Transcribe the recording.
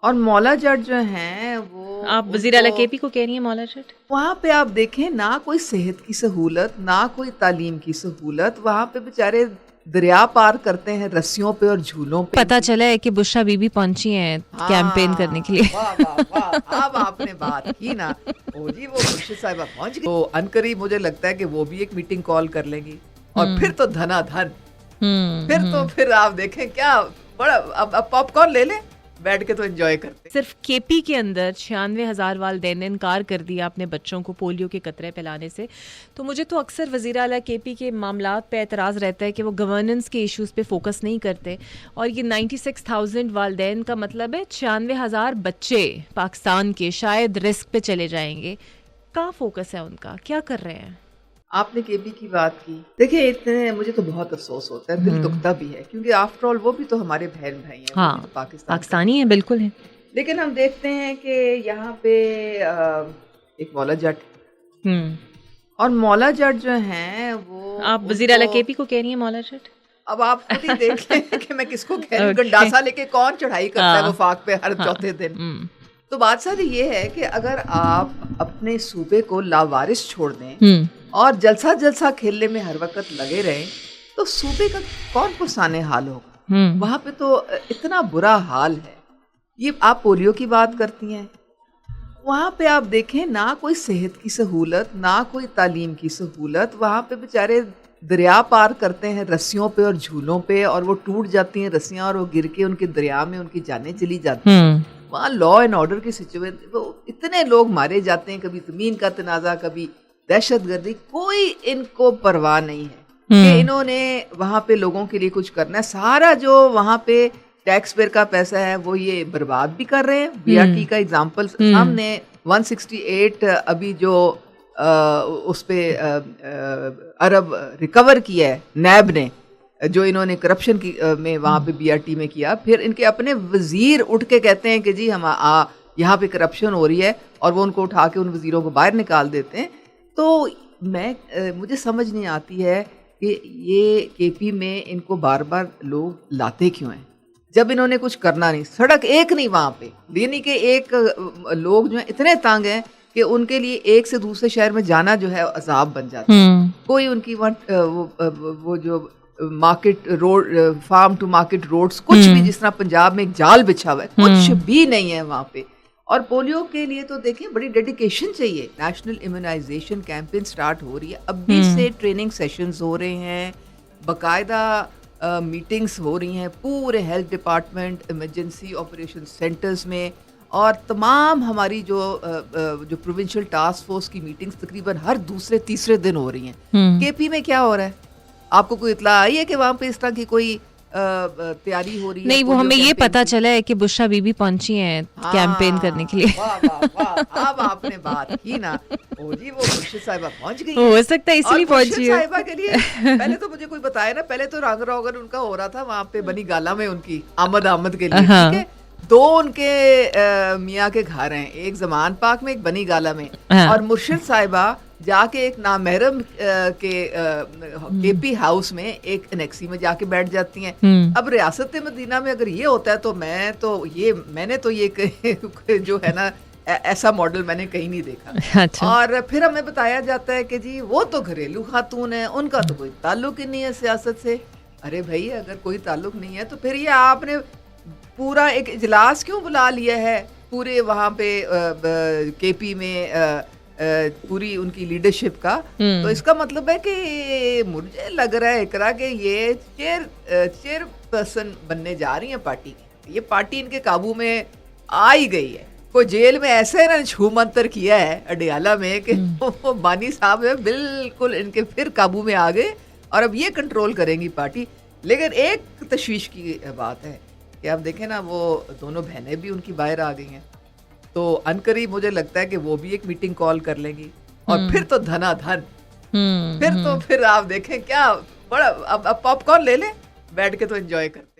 और मौला जट जो हैं वो आप वज़ीर आला केपी को कह रही हैं मौला जट? वहाँ पे आप देखें ना कोई सेहत की सहूलत ना कोई तालीम की सहूलत। वहाँ पे बेचारे दरिया पार करते हैं रस्सियों पे और झूलों पे। पता चला है कि बुशरा बीबी पहुंची हैं कैंपेन करने के लिए। वाह वाह वाह, अब आपने बात की ना। ओ जी, वो मुर्शिद साहिबा पहुंच गई तो अनकरीब मुझे लगता है कि वो भी एक मीटिंग कॉल कर लेंगी और फिर तो धनाधन। फिर आप देखें क्या बड़ा। अब पॉपकॉर्न ले लें, बैठ के तो एंजॉय करते। सिर्फ केपी के अंदर 96,000 वालिदैन ने इनकार कर दिया अपने बच्चों को पोलियो के कतरे पिलाने से। तो मुझे तो अक्सर वज़ीर आला केपी के मामलात पे एतराज़ रहता है कि वो गवर्नेंस के इश्यूज़ पे फोकस नहीं करते। और ये 96,000 वालिदैन का मतलब है 96,000 बच्चे पाकिस्तान के शायद रिस्क पे चले जाएंगे। कहाँ फोकस है उनका, क्या कर रहे हैं? आपने केबी की बात की, देखिए इतने मुझे तो बहुत अफसोस होता है, दिल दुखता भी है क्योंकि आफ्टर ऑल वो भी तो हमारे बहन भाई हैं। हाँ, वो भी तो पाकिस्तानी है, बिल्कुल है। लेकिन हम देखते हैं कि यहाँ पे एक मौला जट और मौला जट जो हैं वो। आप वज़ीर आला केपी को कह रही हैं मौला जट? अब आप खुद ही देख लें कि मैं किसको कह रही हूँ। गंडासा लेके कौन चढ़ाई करता है वफाक पे हर चौथे दिन। तो बात सारी ये है कि अगर आप अपने सूबे को लावारिस छोड़ दें और जलसा जलसा खेलने में हर वक्त लगे रहें तो सूबे का कौन पुरसाने हाल होगा। वहां पे तो इतना बुरा हाल है। ये आप पोलियो की बात करती हैं, वहाँ पे आप देखें ना कोई सेहत की सहूलत ना कोई तालीम की सहूलत। वहाँ पे बेचारे दरिया पार करते हैं रस्सियों पे और झूलों पे और वो टूट जाती हैं रस्सियाँ और वो गिर के उनके दरिया में उनकी जानें चली जाती हैं। वहाँ लॉ एंड ऑर्डर की सिचुएशन, वो इतने लोग मारे जाते हैं, कभी ज़मीन का तनाज़ा कभी दहशतगर्दी, कोई इनको परवाह नहीं है कि इन्होंने वहाँ पे लोगों के लिए कुछ करना है। सारा जो वहाँ पे टैक्स पेयर का पैसा है वो ये बर्बाद भी कर रहे हैं। बीआरटी का एग्जांपल हमने 168 अभी जो उस पे अरब रिकवर किया है नैब ने, जो इन्होंने करप्शन की में वहाँ पे बीआरटी में किया। फिर इनके अपने वजीर उठ के कहते हैं कि जी हम यहाँ पे करप्शन हो रही है और वो उनको उठा के उन वजीरों को बाहर निकाल देते हैं। तो मुझे समझ नहीं आती है कि ये केपी में इनको बार बार लोग लाते क्यों हैं जब इन्होंने कुछ करना नहीं। सड़क एक नहीं वहाँ पे, यानी कि एक लोग जो है इतने तंग हैं कि उनके लिए एक से दूसरे शहर में जाना जो है अजाब बन जाता है। कोई उनकी वो जो market road, farm to market roads, कुछ भी जिस तरह पंजाब में एक जाल बिछा हुआ है, कुछ भी नहीं है वहाँ पे। और पोलियो के लिए तो देखिए बड़ी डेडिकेशन चाहिए। नेशनल इम्यूनाइजेशन कैंपेन स्टार्ट हो रही है, अभी से ट्रेनिंग सेशंस हो रहे हैं, बाकायदा मीटिंग्स हो रही हैं पूरे health department, emergency operation centres में, और तमाम हमारी जो प्रोविंशियल टास्क फोर्स की मीटिंग्स तकरीबन हर दूसरे तीसरे दिन हो रही हैं। केपी में क्या हो रहा है, आपको कोई इत्तला आई है कि वहाँ पे इस तरह की कोई तैयारी हो रही है? नहीं, वो हमें ये पता चला है कि बुशरा बीबी पहंची हैं कैंपेन करने के लिए। वाह वाह वाह, अब आपने बात की ना। ओ जी, वो मुर्शिद साहिबा पहुंच गई। हो सकता है इसलिए पहुंची है। साहिबा के लिए पहले तो मुझे कोई बताया ना, पहले तो रंग रोगन उनका हो रहा था वहाँ पे बनी गाला में, उनकी आमद के लिए। ठीक है, दो उनके मियाँ के घर हैं, एक जमान पाक में एक बनी गाला में। और मुर्शिद साहिबा जाके एक नामहरम के केपी हाउस में एक एनेक्सी में जाके बैठ जाती हैं। अब रियासत मदीना में अगर ये होता है तो मैंने तो ये जो है ना ऐसा मॉडल मैंने कहीं नहीं देखा। अच्छा। और फिर हमें बताया जाता है कि जी वो तो घरेलू खातून है, उनका तो कोई ताल्लुक ही नहीं है सियासत से। अरे भाई, अगर कोई ताल्लुक नहीं है तो फिर ये आपने पूरा एक इजलास क्यों बुला लिया है पूरे वहाँ पे केपी में पूरी उनकी लीडरशिप का? तो इसका मतलब है कि मुझे लग रहा है इकरा के ये चेयर पर्सन बनने जा रही है पार्टी की। ये पार्टी इनके काबू में आ ही गई है। कोई जेल में ऐसे ना छू मंतर किया है अडियाला में कि वो बानी साहब है बिल्कुल इनके फिर काबू में आ गए और अब ये कंट्रोल करेंगी पार्टी। लेकिन एक तशवीश की बात है कि आप देखें ना, वो दोनों बहनें भी उनकी बाहर आ गई हैं, तो अनकरीब मुझे लगता है कि वो भी एक मीटिंग कॉल कर लेंगी और फिर तो धनाधन। फिर आप देखें क्या बड़ा। अब पॉपकॉर्न ले लें, बैठ के तो एंजॉय करते।